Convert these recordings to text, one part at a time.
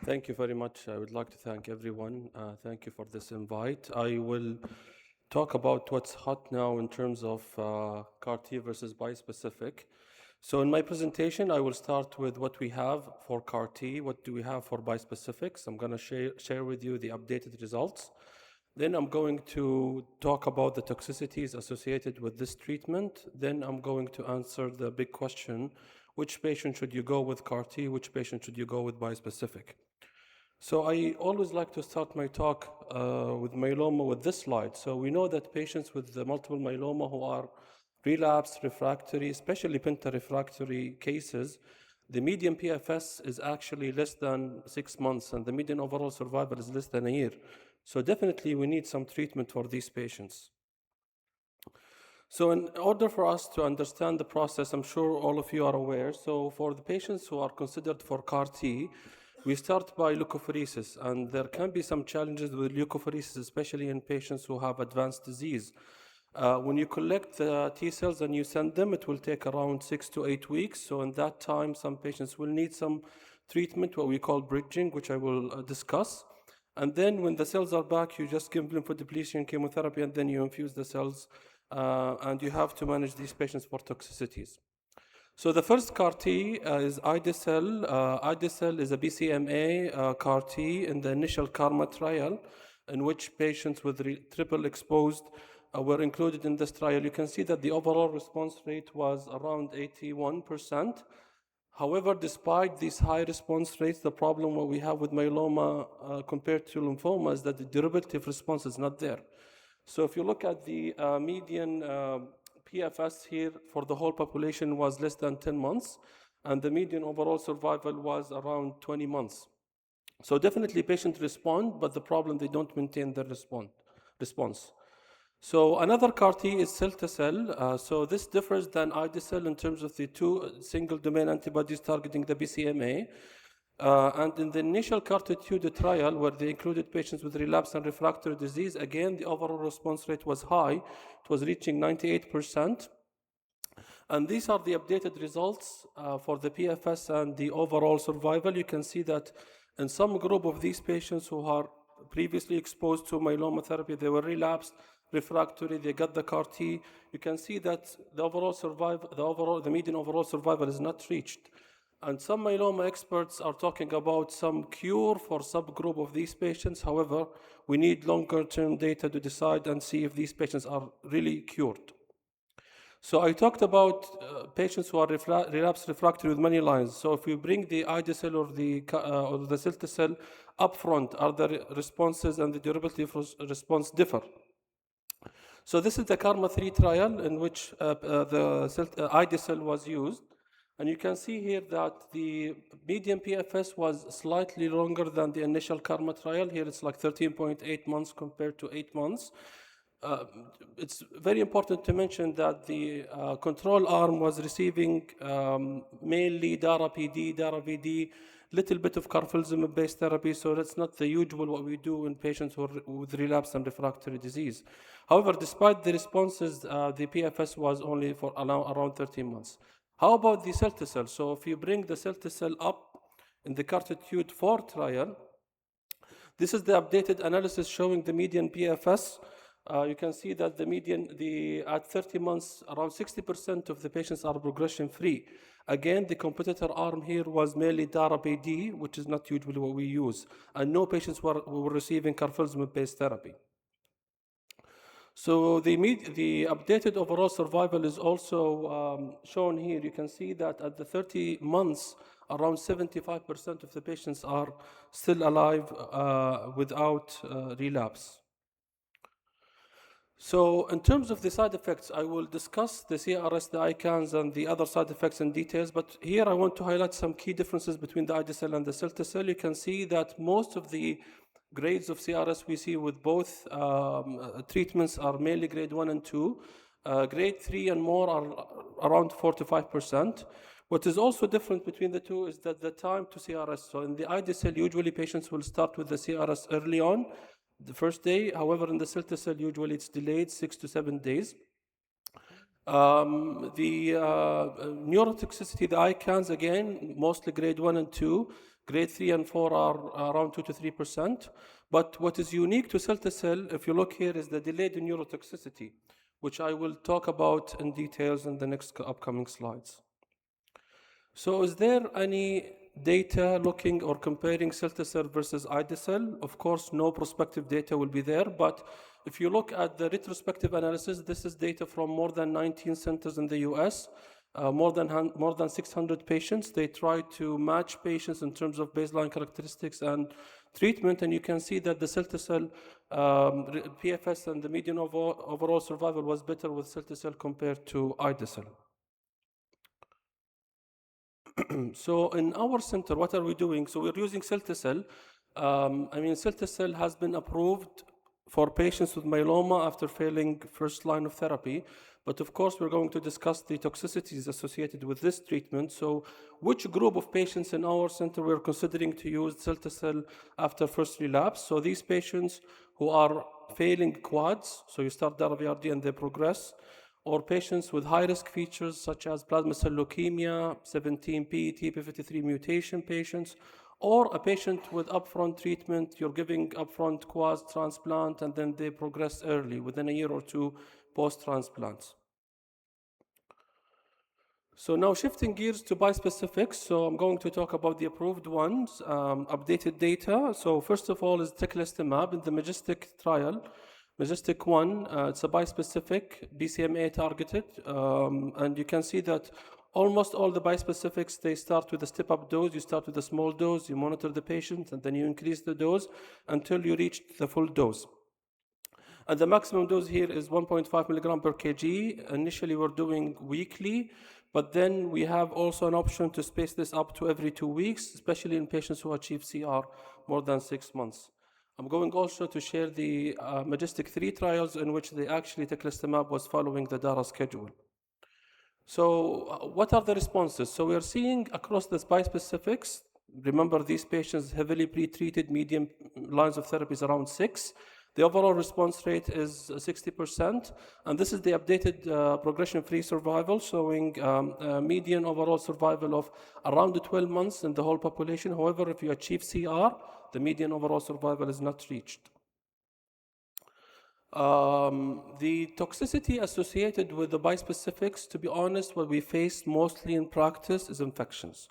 Thank you very much. I would like to thank everyone. Thank you for this invite. I will talk about what's hot now in terms of CAR-T versus bispecific. So in my presentation, I will start with what we have for CAR-T, what do we have for bispecifics. I'm going to share with you the updated results. Then I'm going to talk about the toxicities associated with this treatment. Then I'm going to answer the big question, which patient should you go with CAR-T, which patient should you go with bispecific? So I always like to start my talk with myeloma with this slide. So we know that patients with the multiple myeloma who are relapsed, refractory, especially penta-refractory cases, the median PFS is actually less than 6 months, and the median overall survival is less than a year. So definitely we need some treatment for these patients. So in order for us to understand the process, I'm sure all of you are aware, so for the patients who are considered for CAR-T, we start by leukapheresis, and there can be some challenges with leukapheresis, especially in patients who have advanced disease. When you collect the T cells and you send them, it will take around 6 to 8 weeks. So in that time, some patients will need some treatment, what we call bridging, which I will discuss. And then when the cells are back, you just give lymphodepletion, chemotherapy, and then you infuse the cells, and you have to manage these patients for toxicities. So the first CAR-T is ide-cel. Ide-cel is a BCMA CAR-T in the initial KarMMa trial, in which patients with triple exposed were included in this trial. You can see that the overall response rate was around 81%. However, despite these high response rates, the problem what we have with myeloma compared to lymphoma is that the durability of response is not there. So if you look at the median PFS here for the whole population was less than 10 months, and the median overall survival was around 20 months. So definitely patients respond, but the problem, they don't maintain their response. So another CAR-T is cell-to-cell. So this differs than ide-cel in terms of the two single-domain antibodies targeting the BCMA. And in the initial CARTITUDE trial, where they included patients with relapsed and refractory disease, again, the overall response rate was high. It was reaching 98%. And these are the updated results for the PFS and the overall survival. You can see that in some group of these patients who are previously exposed to myeloma therapy, they were relapsed, refractory, they got the CAR-T. You can see that the median overall survival is not reached. And some myeloma experts are talking about some cure for subgroup of these patients. However, we need longer-term data to decide and see if these patients are really cured. So I talked about patients who are relapsed refractory with many lines. So if we bring the ide-cel or the cell-to-cell up front, are the responses and the durability of response differ? So this is the KarMMa-3 trial in which the ide-cel was used. And you can see here that the median PFS was slightly longer than the initial KarMMa trial. Here it's like 13.8 months compared to 8 months. It's very important to mention that the control arm was receiving mainly Dara-PD, Dara-VD, little bit of carfilzomib-based therapy, so that's not the usual what we do in patients with relapsed and refractory disease. However, despite the responses, the PFS was only for around 13 months. How about the cell-to-cell? So if you bring the cell-to-cell up in the CARTITUDE-4 trial, this is the updated analysis showing the median PFS. You can see that the median, at 30 months, around 60% of the patients are progression-free. Again, the competitor arm here was mainly Dara-PD, which is not usually what we use, and no patients were receiving carfilzomib-based therapy. So the updated overall survival is also shown here. You can see that at the 30 months, around 75% of the patients are still alive without relapse. So in terms of the side effects, I will discuss the CRS, the ICANS, and the other side effects in details, but here I want to highlight some key differences between the ide-cel and the cell-to-cell. You can see that most of the grades of CRS we see with both treatments are mainly grade 1 and 2. Grade 3 and more are around 4 to 5%. What is also different between the two is that the time to CRS. So in the ide-cel, usually patients will start with the CRS early on, the first day. However, in the cell-to-cell, usually it's delayed 6 to 7 days. The neurotoxicity, the ICANS, again, mostly grade 1 and 2. Grade 3 and 4 are around 2 to 3%. But what is unique to cilta-cel, if you look here, is the delayed neurotoxicity, which I will talk about in details in the next upcoming slides. So is there any data looking or comparing cilta-cel versus ide-cel? Of course, no prospective data will be there, but if you look at the retrospective analysis, this is data from more than 19 centers in the US, more than 600 patients. They tried to match patients in terms of baseline characteristics and treatment, and you can see that the cilta-cel PFS and the median overall survival was better with cilta-cel compared to ide-cel. So in our center, what are we doing? So we're using cilta-cel. Cilta-cel has been approved for patients with myeloma after failing first line of therapy. But of course, we're going to discuss the toxicities associated with this treatment. So which group of patients in our center we're considering to use cilta-cel after first relapse? So these patients who are failing quads, so you start DARA-VRd and they progress, or patients with high-risk features such as plasma cell leukemia, 17p, TP53 mutation patients, or a patient with upfront treatment, you're giving upfront quads transplant, and then they progress early, within a year or two post-transplants. So now shifting gears to bispecifics, so I'm going to talk about the approved ones, updated data. So first of all is teclistamab in the Majestic trial. Majestic 1, it's a bispecific, BCMA targeted, and you can see that almost all the bispecifics, they start with a step-up dose. You start with a small dose, you monitor the patient, and then you increase the dose until you reach the full dose. And the maximum dose here is 1.5 milligram per kg. Initially, we're doing weekly, but then we have also an option to space this up to every 2 weeks, especially in patients who achieve CR more than 6 months. I'm going also to share the Majestic 3 trials in which teclistamab was following the DARA schedule. So what are the responses? So we are seeing across the bispecifics, remember these patients heavily pre-treated, median lines of therapy is around 6. The overall response rate is 60%, and this is the updated progression-free survival, showing a median overall survival of around 12 months in the whole population. However, if you achieve CR, the median overall survival is not reached. The toxicity associated with the bispecifics, to be honest, what we face mostly in practice is infections.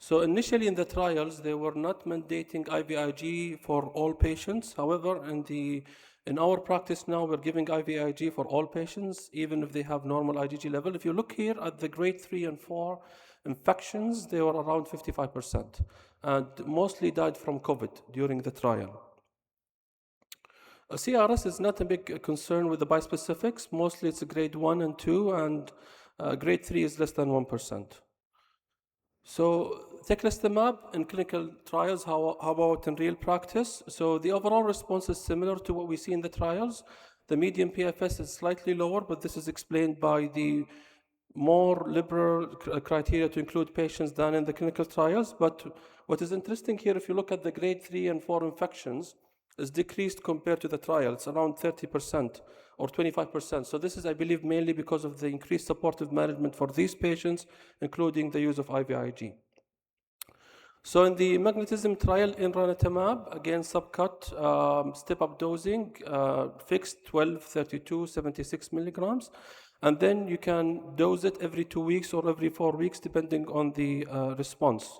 So initially in the trials, they were not mandating IVIG for all patients. However, in our practice now, we're giving IVIG for all patients, even if they have normal IgG level. If you look here at the grade 3 and 4 infections, they were around 55%, and mostly died from COVID during the trial. CRS is not a big concern with the bispecifics. Mostly it's a grade 1 and 2, and grade 3 is less than 1%. So teclistamab in clinical trials, how about in real practice? So the overall response is similar to what we see in the trials. The median PFS is slightly lower, but this is explained by the more liberal criteria to include patients than in the clinical trials. But what is interesting here, if you look at the grade 3 and 4 infections, is decreased compared to the trial. It's around 30% or 25%. So this is, I believe, mainly because of the increased supportive management for these patients, including the use of IVIG. So in the magnetism trial in ranatamab, again, subcut, step-up dosing, fixed 12, 32, 76 milligrams. And then you can dose it every 2 weeks or every 4 weeks, depending on the response.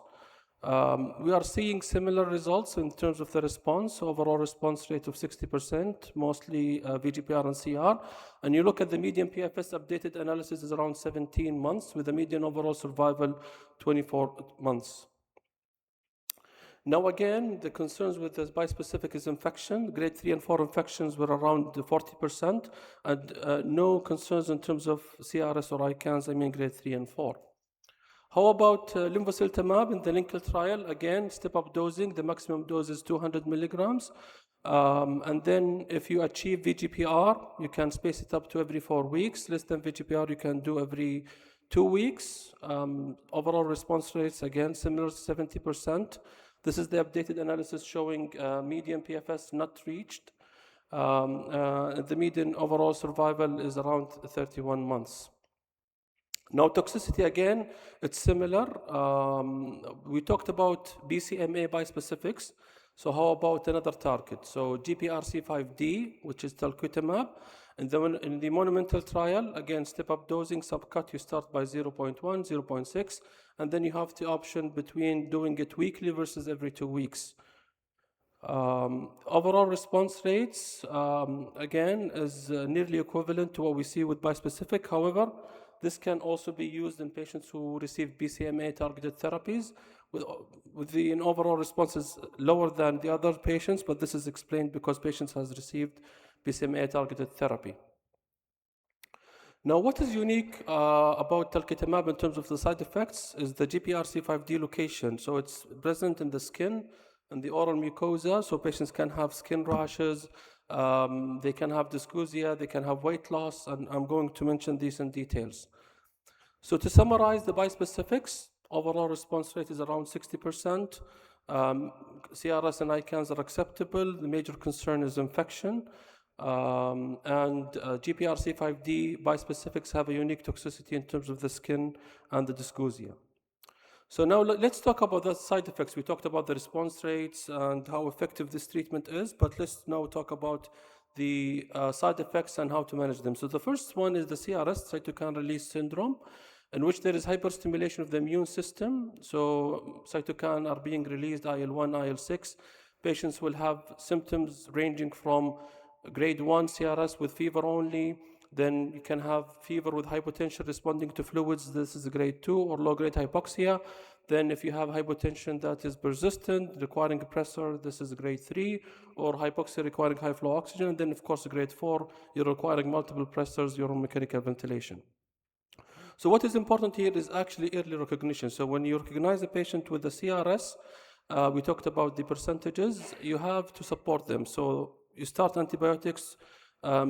We are seeing similar results in terms of the response, overall response rate of 60%, mostly VGPR and CR. And you look at the median PFS updated analysis is around 17 months, with a median overall survival 24 months. Now again, the concerns with the bispecific is infection. Grade 3 and 4 infections were around 40%, and no concerns in terms of CRS or ICANS, grade 3 and 4. How about linvoseltamab in the LINCOL trial? Again, step-up dosing, the maximum dose is 200 milligrams. And then if you achieve VGPR, you can space it up to every 4 weeks. Less than VGPR, you can do every 2 weeks. Overall response rates, again, similar to 70%. This is the updated analysis showing median PFS not reached. The median overall survival is around 31 months. Now, toxicity, again, it's similar. We talked about BCMA bispecifics. So how about another target? So GPRC5D, which is talquetamab. And then in the monumental trial, again, step-up dosing, subcut, you start by 0.1, 0.6, and then you have the option between doing it weekly versus every 2 weeks. Overall response rates, again, is nearly equivalent to what we see with bispecific. However, this can also be used in patients who receive BCMA-targeted therapies with the overall responses lower than the other patients, but this is explained because patients has received BCMA-targeted therapy. Now, what is unique about talquetamab in terms of the side effects is the GPRC5D location. So it's present in the skin and the oral mucosa, so patients can have skin rashes, they can have dysgeusia, they can have weight loss, and I'm going to mention these in details. So to summarize the bispecifics, overall response rate is around 60%. CRS and ICANS are acceptable. The major concern is infection. And GPRC5D bispecifics have a unique toxicity in terms of the skin and the dysgeusia. So now let's talk about the side effects. We talked about the response rates and how effective this treatment is, but let's now talk about the side effects and how to manage them. So the first one is the CRS, cytokine release syndrome, in which there is hyperstimulation of the immune system. So cytokine are being released, IL-1, IL-6. Patients will have symptoms ranging from grade 1 CRS with fever only. Then you can have fever with hypotension responding to fluids. This is grade 2 or low-grade hypoxia. Then if you have hypotension that is persistent, requiring a pressor, this is grade 3, or hypoxia requiring high flow oxygen. And then, of course, grade 4, you're requiring multiple pressors, you're on mechanical ventilation. So what is important here is actually early recognition. So when you recognize a patient with a CRS, we talked about the percentages, you have to support them. So you start antibiotics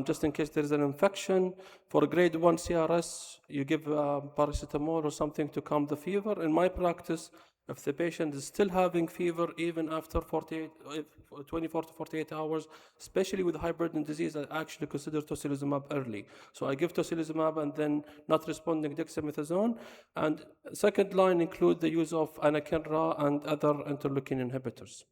just in case there is an infection. For a grade 1 CRS, you give paracetamol or something to calm the fever. In my practice, if the patient is still having fever even after 24 to 48 hours, especially with high burden disease, I actually consider tocilizumab early. So I give tocilizumab and then not responding dexamethasone. And second line include the use of anakinra and other interleukin inhibitors.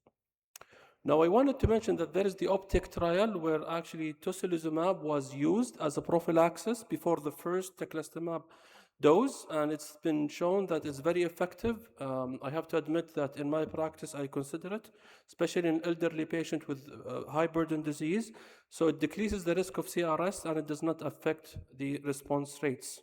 Now, I wanted to mention that there is the OPTIC trial where actually tocilizumab was used as a prophylaxis before the first teclistamab dose, and it's been shown that it's very effective. I have to admit that in my practice, I consider it, especially in elderly patients with high burden disease. So it decreases the risk of CRS and it does not affect the response rates.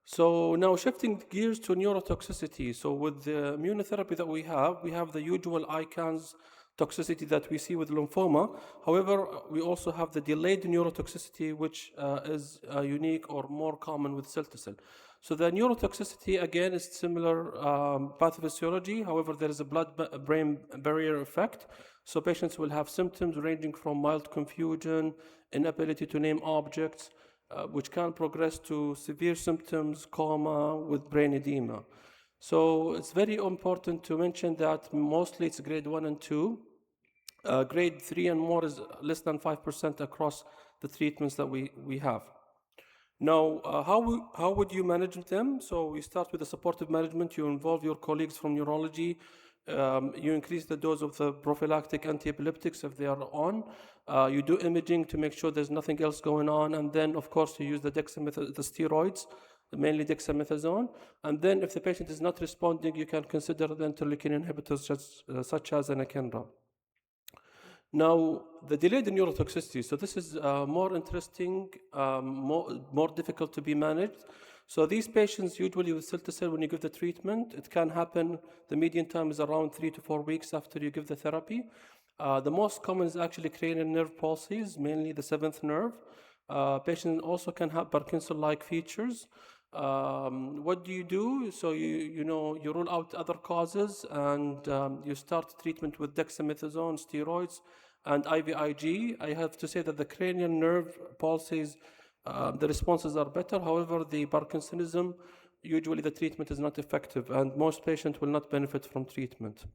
So now shifting gears to neurotoxicity. So with the immunotherapy that we have the usual ICANS toxicity that we see with lymphoma. However, we also have the delayed neurotoxicity, which is unique or more common with cell-to-cell. So the neurotoxicity, again, is similar pathophysiology. However, there is a blood-brain barrier effect. So patients will have symptoms ranging from mild confusion, inability to name objects, which can progress to severe symptoms, coma with brain edema. So it's very important to mention that mostly it's grade 1 and 2. Grade 3 and more is less than 5% across the treatments that we have. Now, how would you manage them? So we start with the supportive management. You involve your colleagues from neurology. You increase the dose of the prophylactic antiepileptics if they are on. You do imaging to make sure there's nothing else going on. And then, of course, you use the steroids, mainly dexamethasone. And then if the patient is not responding, you can consider the interleukin inhibitors such as anakinra. Now, the delayed neurotoxicity. So this is more interesting, more difficult to be managed. So these patients, usually with cell-to-cell, when you give the treatment, it can happen, the median time is around 3 to 4 weeks after you give the therapy. The most common is actually cranial nerve palsies, mainly the 7th nerve. Patients also can have Parkinson-like features. What do you do? So you rule out other causes and you start treatment with dexamethasone, steroids, and IVIG. I have to say that the cranial nerve palsies, the responses are better. However, the Parkinsonism, usually the treatment is not effective and most patients will not benefit from treatment.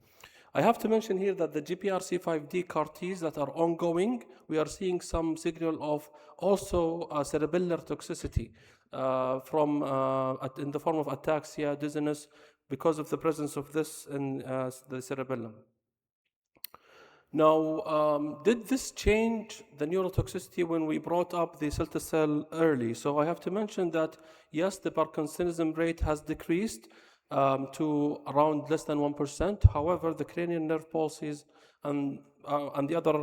I have to mention here that the GPRC5D CAR-Ts that are ongoing, we are seeing some signal of also cerebellar toxicity. in the form of ataxia, dizziness, because of the presence of this in the cerebellum. Now, did this change the neurotoxicity when we brought up the cell-to-cell early? So I have to mention that, yes, the Parkinsonism rate has decreased to around less than 1%. However, the cranial nerve palsies and the other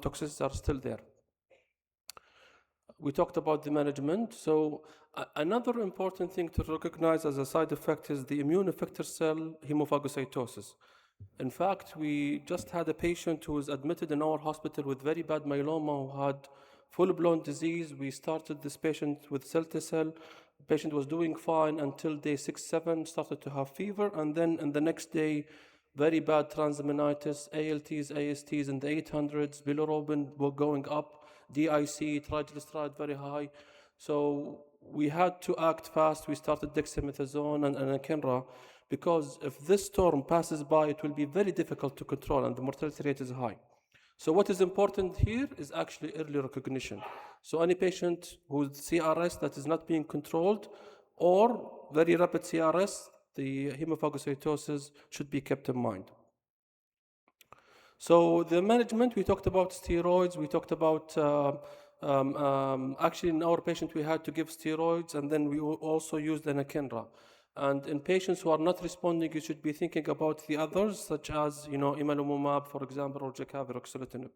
toxicities are still there. We talked about the management. So another important thing to recognize as a side effect is the immune effector cell hemophagocytosis. In fact, we just had a patient who was admitted in our hospital with very bad myeloma who had full-blown disease. We started this patient with cell-to-cell. The patient was doing fine until day 6, 7, started to have fever, and then in the next day, very bad transaminitis, ALTs, ASTs in the 800s, bilirubin were going up, DIC, triglyceride very high. So we had to act fast. We started dexamethasone and anakinra, because if this storm passes by, it will be very difficult to control, and the mortality rate is high. So what is important here is actually early recognition. So any patient with CRS that is not being controlled, or very rapid CRS, the hemophagocytosis should be kept in mind. So the management, we talked about steroids, we talked about, actually in our patient we had to give steroids, and then we also used anakinra. And in patients who are not responding, you should be thinking about the others, such as, imalimumab, for example, or Jakavi, ruxolitinib.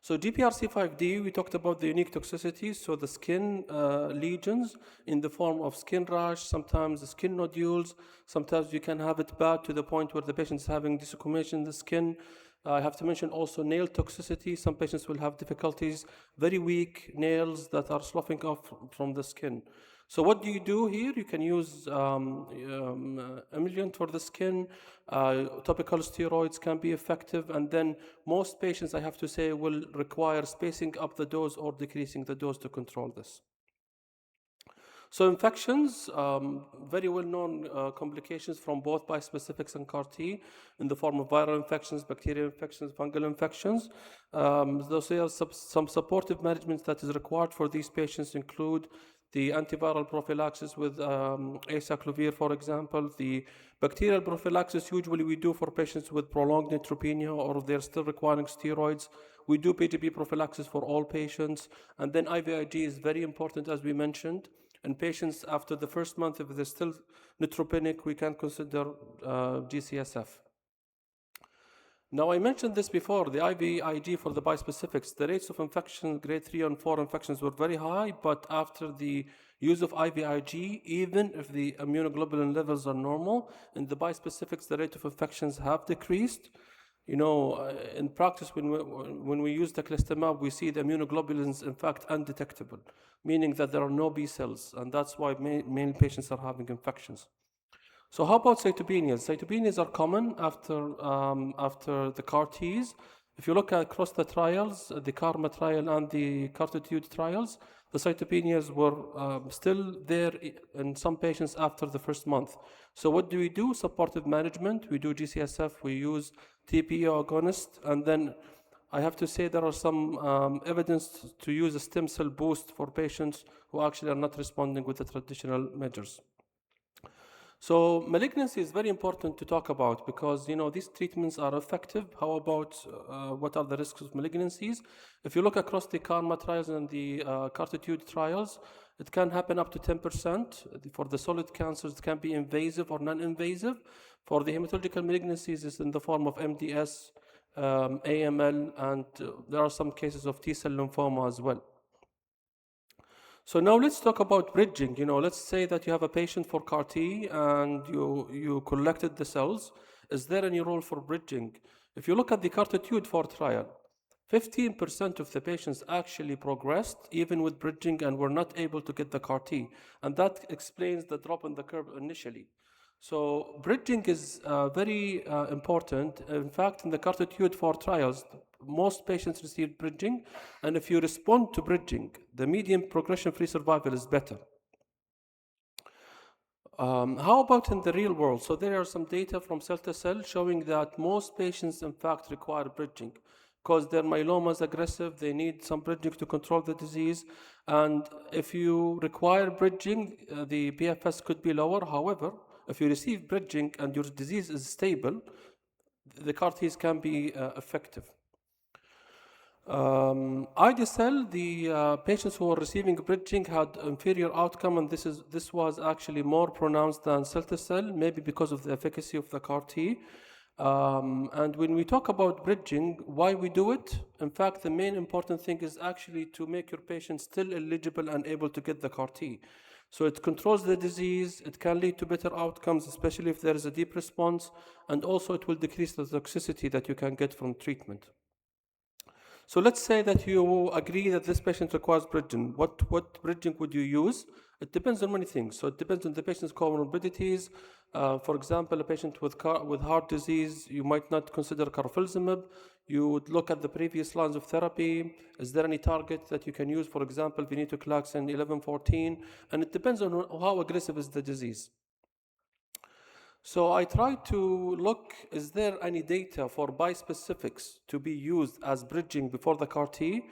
So GPRC5D, we talked about the unique toxicities, so the skin lesions in the form of skin rash, sometimes the skin nodules, sometimes you can have it bad to the point where the patient is having desquamation in the skin. I have to mention also nail toxicity. Some patients will have difficulties, very weak nails that are sloughing off from the skin. So what do you do here? You can use emollient for the skin. Topical steroids can be effective, and then most patients, I have to say, will require spacing up the dose or decreasing the dose to control this. So infections, very well-known complications from both bispecifics and CAR-T in the form of viral infections, bacterial infections, fungal infections. Those are some supportive management that is required for these patients include the antiviral prophylaxis with acyclovir, for example. The bacterial prophylaxis usually we do for patients with prolonged neutropenia or they're still requiring steroids. We do PGP prophylaxis for all patients. And then IVIG is very important, as we mentioned. In patients after the first month, if they're still neutropenic, we can consider GCSF. Now, I mentioned this before, the IVIG for the bispecifics, the rates of infection, grade 3 and 4 infections were very high, but after the use of IVIG, even if the immunoglobulin levels are normal, in the bispecifics, the rate of infections have decreased. In practice, when we use teclistamab, we see the immunoglobulins, in fact, undetectable, meaning that there are no B cells, and that's why many patients are having infections. So how about cytopenias? Cytopenias are common after the CAR-Ts. If you look across the trials, the KARMA trial and the CARTITUDE trials, the cytopenias were still there in some patients after the first month. So what do we do? Supportive management. We do GCSF. We use TPO agonist. And then I have to say there are some evidence to use a stem cell boost for patients who actually are not responding with the traditional measures. So malignancy is very important to talk about because, these treatments are effective. How about what are the risks of malignancies? If you look across the KARMA trials and the CARTITUDE trials, it can happen up to 10%. For the solid cancers, it can be invasive or non-invasive. For the hematological malignancies, it's in the form of MDS, AML, and there are some cases of T-cell lymphoma as well. So now let's talk about bridging. Let's say that you have a patient for CAR-T and you collected the cells. Is there any role for bridging? If you look at the CARTITUDE-4 trial, 15% of the patients actually progressed even with bridging and were not able to get the CAR-T. And that explains the drop in the curve initially. So bridging is very important. In fact, in the CARTITUDE-4 trials, most patients receive bridging, and if you respond to bridging, the median progression-free survival is better. How about in the real world? So there are some data from cell to cell showing that most patients, in fact, require bridging. because their myeloma is aggressive, they need some bridging to control the disease. And if you require bridging, the PFS could be lower. However, if you receive bridging and your disease is stable, the CAR-Ts can be effective. IDCL, the patients who were receiving bridging had inferior outcome, and this was actually more pronounced than cilta-cel, maybe because of the efficacy of the CAR-T. And when we talk about bridging, why we do it? In fact, the main important thing is actually to make your patient still eligible and able to get the CAR-T. So it controls the disease, it can lead to better outcomes, especially if there is a deep response, and also it will decrease the toxicity that you can get from treatment. So let's say that you agree that this patient requires bridging. What bridging would you use? It depends on many things. So it depends on the patient's comorbidities. For example, a patient with heart disease, you might not consider carfilzomib. You would look at the previous lines of therapy. Is there any target that you can use? For example, venetoclax and 1114. And it depends on how aggressive is the disease. So I tried to look, is there any data for bispecifics to be used as bridging before the CAR-T?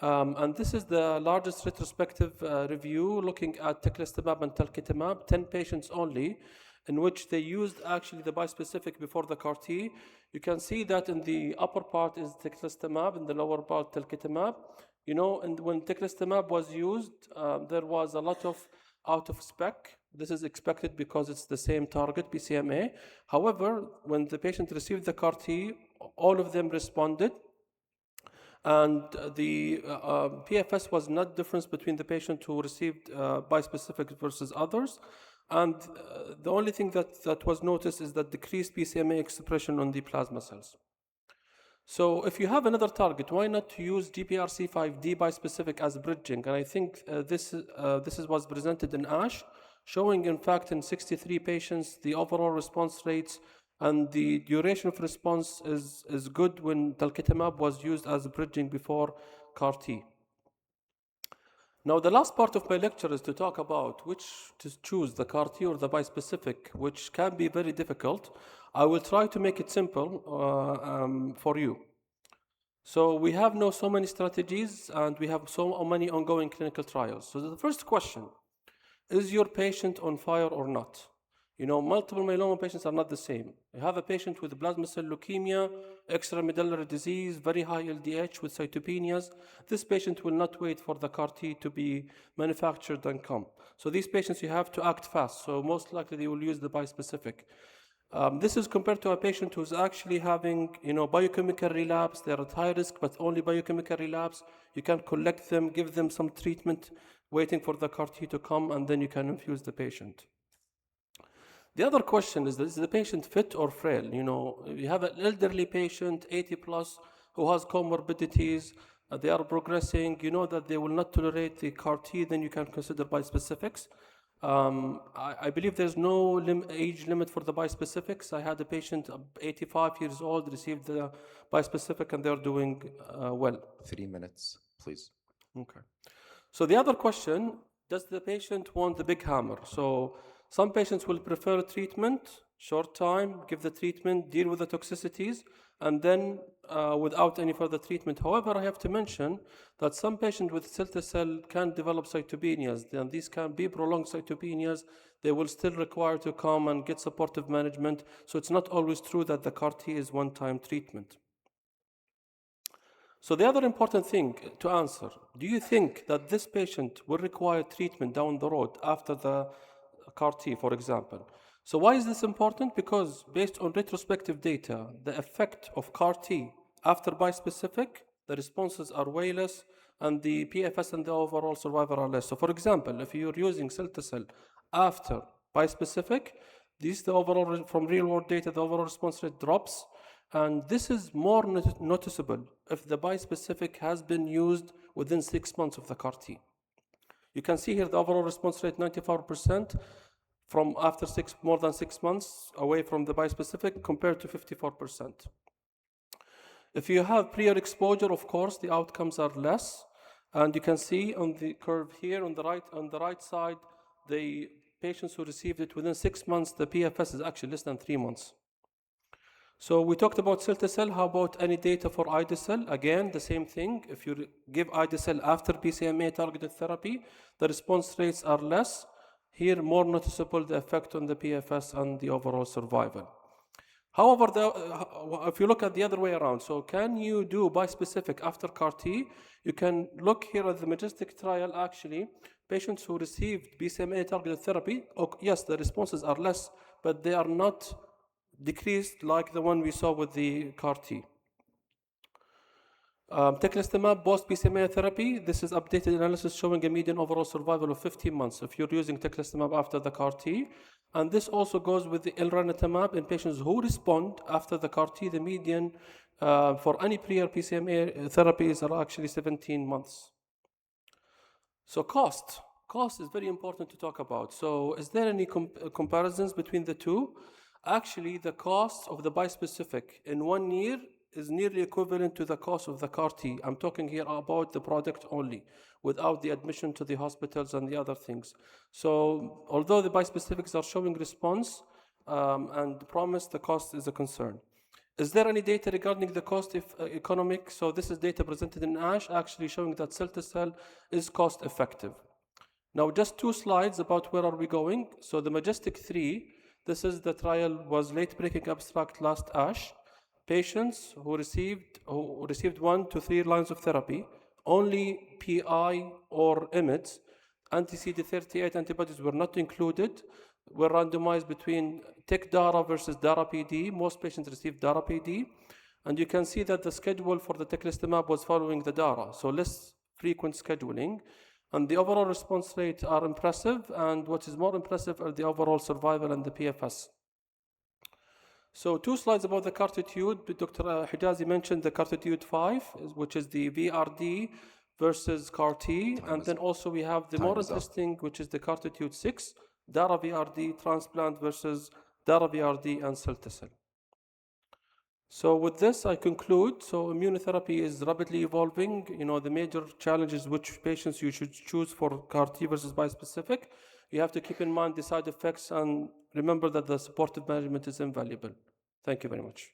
And this is the largest retrospective review looking at teclistamab and talquetamab, 10 patients only, in which they used actually the bispecific before the CAR-T. You can see that in the upper part is teclistamab, in the lower part talquetamab. You know, and when teclistamab was used, there was a lot of out of spec. This is expected because it's the same target, BCMA. However, when the patient received the CAR-T, all of them responded. And the PFS was not difference between the patient who received bispecific versus others. And the only thing that was noticed is that decreased BCMA expression on the plasma cells. So if you have another target, why not use GPRC5D bispecific as bridging? And I think this was presented in ASH, showing in fact in 63 patients the overall response rates and the duration of response is good when talquetamab was used as bridging before CAR-T. Now the last part of my lecture is to talk about which to choose, the CAR-T or the bispecific, which can be very difficult. I will try to make it simple for you. So we have now so many strategies and we have so many ongoing clinical trials. So the first question, is your patient on fire or not? You know, multiple myeloma patients are not the same. You have a patient with plasma cell leukemia, extramedullary disease, very high LDH with cytopenias. This patient will not wait for the CAR-T to be manufactured and come. So these patients, you have to act fast. So most likely they will use the bispecific. This is compared to a patient who's actually having, biochemical relapse. They're at high risk, but only biochemical relapse. You can collect them, give them some treatment, waiting for the CAR-T to come, and then you can infuse the patient. The other question is the patient fit or frail? You have an elderly patient, 80 plus, who has comorbidities. They are progressing. You know that they will not tolerate the CAR-T, then you can consider bispecifics. I believe there's no age limit for the bispecifics. I had a patient, 85 years old, received the bispecific, and they're doing well. 3 minutes, please. Okay. So the other question, does the patient want the big hammer? So some patients will prefer treatment, short time, give the treatment, deal with the toxicities, and then without any further treatment. However, I have to mention that some patients with cilta-cel can develop cytopenias, and these can be prolonged cytopenias. They will still require to come and get supportive management. So it's not always true that the CAR-T is one-time treatment. So the other important thing to answer, do you think that this patient will require treatment down the road after the CAR-T, for example? So why is this important? Because based on retrospective data, the effect of CAR-T after bispecific, the responses are way less, and the PFS and the overall survival are less. So for example, if you're using cilta-cel after bispecific, the overall, from real-world data, the overall response rate drops. And this is more noticeable if the bispecific has been used within 6 months of the CAR-T. You can see here the overall response rate, 94%, from after more than 6 months away from the bispecific, compared to 54%. If you have prior exposure, of course, the outcomes are less. And you can see on the curve here on the right side, the patients who received it within 6 months, the PFS is actually less than 3 months. So we talked about cell-to-cell. How about any data for ide-cel? Again, the same thing. If you give ide-cel after BCMA-targeted therapy, the response rates are less. Here, more noticeable the effect on the PFS and the overall survival. However, if you look at the other way around, so can you do bispecific after CAR-T? You can look here at the Majestic trial, actually. Patients who received BCMA-targeted therapy, yes, the responses are less, but they are not decreased like the one we saw with the CAR-T. Teclistamab post-BCMA therapy, this is updated analysis showing a median overall survival of 15 months if you're using teclistamab after the CAR-T. And this also goes with the elranatamab in patients who respond after the CAR-T. The median for any prior BCMA therapies are actually 17 months. So cost is very important to talk about. So is there any comparisons between the two? Actually, the cost of the bispecific in 1 year is nearly equivalent to the cost of the CAR-T. I'm talking here about the product only, without the admission to the hospitals and the other things. So although the bispecifics are showing response and promise, the cost is a concern. Is there any data regarding the cost economic? So this is data presented in ASH, actually showing that cell-to-cell is cost effective. Now, just 2 slides about where are we going. So the Majestic 3, this is the trial, was late-breaking abstract last ASH. Patients who received 1 to 3 lines of therapy, only PI or IMiDs, anti-CD38 antibodies were not included, were randomized between TEC-DARA versus DARA-PD. Most patients received DARA-PD. And you can see that the schedule for the teclistamab was following the DARA, so less frequent scheduling. And the overall response rates are impressive, and what is more impressive are the overall survival and the PFS. So 2 slides about the CARTITUDE. Dr. Hijazi mentioned the CARTITUDE 5, which is the VRD versus CAR-T. And then also we have the more interesting, which is the CARTITUDE 6, DARA VRD transplant versus DARA VRD and cell-to-cell. So with this, I conclude. So immunotherapy is rapidly evolving. The major challenge is which patients you should choose for CAR-T versus bispecific. You have to keep in mind the side effects and remember that the supportive management is invaluable. Thank you very much.